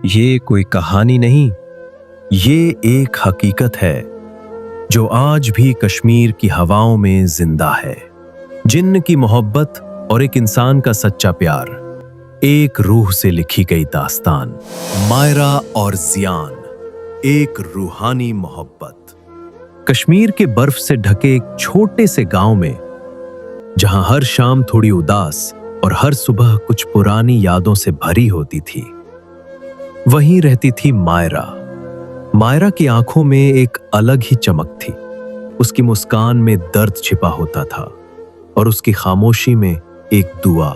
ये कोई कहानी नहीं, ये एक हकीकत है जो आज भी कश्मीर की हवाओं में जिंदा है। जिन्न की मोहब्बत और एक इंसान का सच्चा प्यार, एक रूह से लिखी गई दास्तान। मायरा और जियान, एक रूहानी मोहब्बत। कश्मीर के बर्फ से ढके एक छोटे से गांव में, जहां हर शाम थोड़ी उदास और हर सुबह कुछ पुरानी यादों से भरी होती थी, वहीं रहती थी मायरा। मायरा की आंखों में एक अलग ही चमक थी। उसकी मुस्कान में दर्द छिपा होता था और उसकी खामोशी में एक दुआ।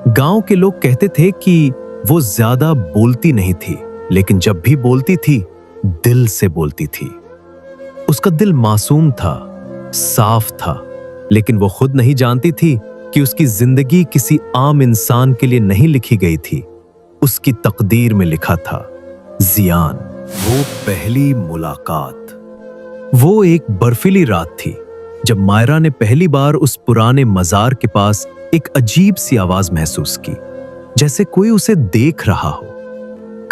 गांव के लोग कहते थे कि वो ज्यादा बोलती नहीं थी, लेकिन जब भी बोलती थी दिल से बोलती थी। उसका दिल मासूम था, साफ था, लेकिन वो खुद नहीं जानती थी कि उसकी जिंदगी किसी आम इंसान के लिए नहीं लिखी गई थी। उसकी तकदीर में लिखा था जियान। वो पहली मुलाकात। वो एक बर्फीली रात थी जब मायरा ने पहली बार उस पुराने मजार के पास एक अजीब सी आवाज महसूस की, जैसे कोई उसे देख रहा हो।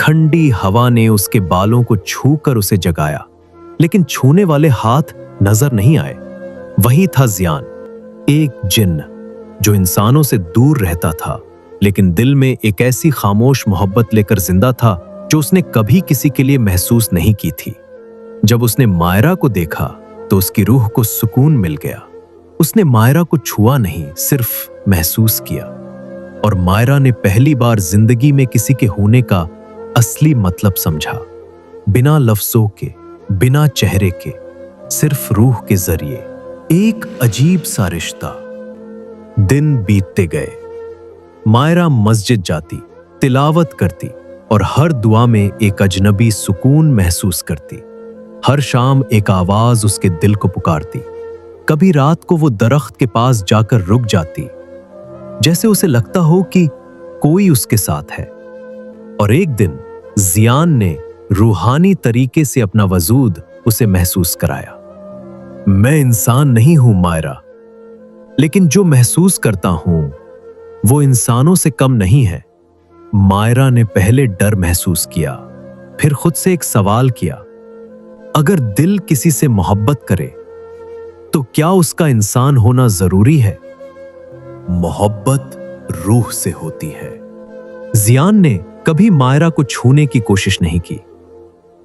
ठंडी हवा ने उसके बालों को छूकर उसे जगाया, लेकिन छूने वाले हाथ नजर नहीं आए। वही था जियान, एक जिन्न जो इंसानों से दूर रहता था, लेकिन दिल में एक ऐसी खामोश मोहब्बत लेकर जिंदा था जो उसने कभी किसी के लिए महसूस नहीं की थी। जब उसने मायरा को देखा तो उसकी रूह को सुकून मिल गया। उसने मायरा को छुआ नहीं, सिर्फ महसूस किया। और मायरा ने पहली बार जिंदगी में किसी के होने का असली मतलब समझा। बिना लफ्जों के, बिना चेहरे के, सिर्फ रूह के जरिए एक अजीब सा रिश्ता। दिन बीतते गए। मायरा मस्जिद जाती, तिलावत करती और हर दुआ में एक अजनबी सुकून महसूस करती। हर शाम एक आवाज उसके दिल को पुकारती। कभी रात को वो दरख्त के पास जाकर रुक जाती, जैसे उसे लगता हो कि कोई उसके साथ है। और एक दिन जियान ने रूहानी तरीके से अपना वजूद उसे महसूस कराया। मैं इंसान नहीं हूं मायरा, लेकिन जो महसूस करता हूं वो इंसानों से कम नहीं है। मायरा ने पहले डर महसूस किया, फिर खुद से एक सवाल किया, अगर दिल किसी से मोहब्बत करे तो क्या उसका इंसान होना जरूरी है? मोहब्बत रूह से होती है। जियान ने कभी मायरा को छूने की कोशिश नहीं की,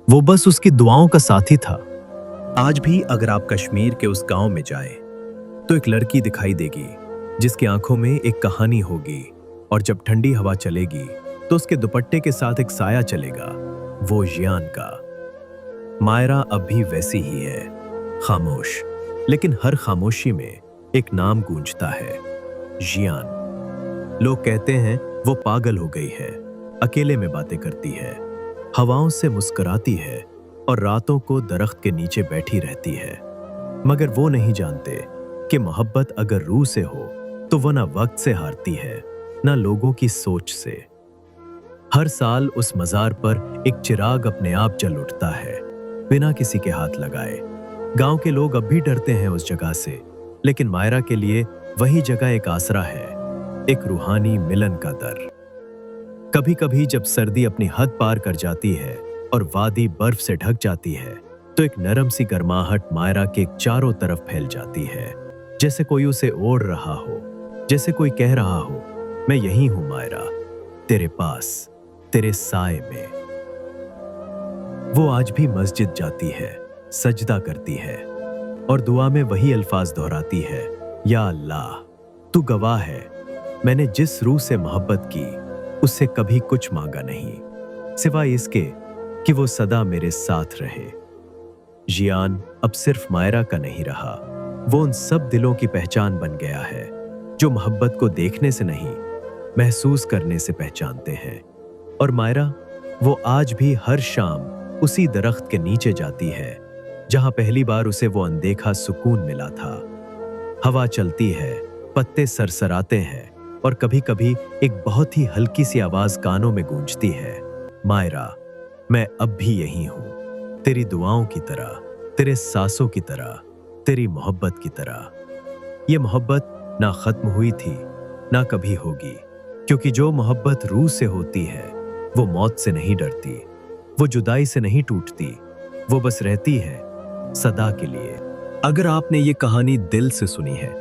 वो बस उसकी दुआओं का साथी था। आज भी अगर आप कश्मीर के उस गांव में जाएं, तो एक लड़की दिखाई देगी जिसकी आंखों में एक कहानी होगी, और जब ठंडी हवा चलेगी तो उसके दुपट्टे के साथ एक साया चलेगा, वो जियान का। मायरा अब भी वैसी ही है, खामोश, लेकिन हर खामोशी में एक नाम गूंजता है, जियान। लोग कहते हैं वो पागल हो गई है, अकेले में बातें करती है, हवाओं से मुस्कुराती है और रातों को दरख्त के नीचे बैठी रहती है। मगर वो नहीं जानते कि मोहब्बत अगर रूह से हो तो वो ना वक्त से हारती है, ना लोगों की सोच से। हर साल उस मजार पर एक चिराग अपने आप जल उठता है, बिना किसी के हाथ लगाए। गांव के लोग अब भी डरते हैं उस जगह से, लेकिन मायरा के लिए वही जगह एक आसरा है, एक रूहानी मिलन का दर। कभी कभी जब सर्दी अपनी हद पार कर जाती है और वादी बर्फ से ढक जाती है, तो एक नरम सी गर्माहट मायरा के चारों तरफ फैल जाती है, जैसे कोई उसे ओढ़ रहा हो, जैसे कोई कह रहा हो, मैं यही हूं मायरा, तेरे पास, तेरे साए में। वो आज भी मस्जिद जाती है, सजदा करती है और दुआ में वही अल्फाज दोहराती है, या अल्लाह, तू गवाह है, मैंने जिस रूह से मोहब्बत की उससे कभी कुछ मांगा नहीं, सिवाय इसके कि वो सदा मेरे साथ रहे। जियान अब सिर्फ मायरा का नहीं रहा, वो उन सब दिलों की पहचान बन गया है जो मोहब्बत को देखने से नहीं, महसूस करने से पहचानते हैं। और मायरा, वो आज भी हर शाम उसी दरख्त के नीचे जाती है जहां पहली बार उसे वो अनदेखा सुकून मिला था। हवा चलती है, पत्ते सरसराते हैं और कभी कभी एक बहुत ही हल्की सी आवाज कानों में गूंजती है, मायरा, मैं अब भी यही हूं, तेरी दुआओं की तरह, तेरे सांसों की तरह, तेरी मोहब्बत की तरह। ये मोहब्बत ना खत्म हुई थी, ना कभी होगी, क्योंकि जो मोहब्बत रूह से होती है वो मौत से नहीं डरती, वो जुदाई से नहीं टूटती, वो बस रहती है सदा के लिए। अगर आपने ये कहानी दिल से सुनी है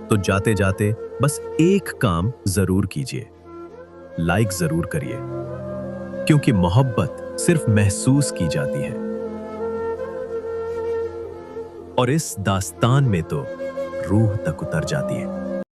तो जाते जाते बस एक काम जरूर कीजिए, लाइक जरूर करिए, क्योंकि मोहब्बत सिर्फ महसूस की जाती है और इस दास्तान में तो रूह तक उतर जाती है।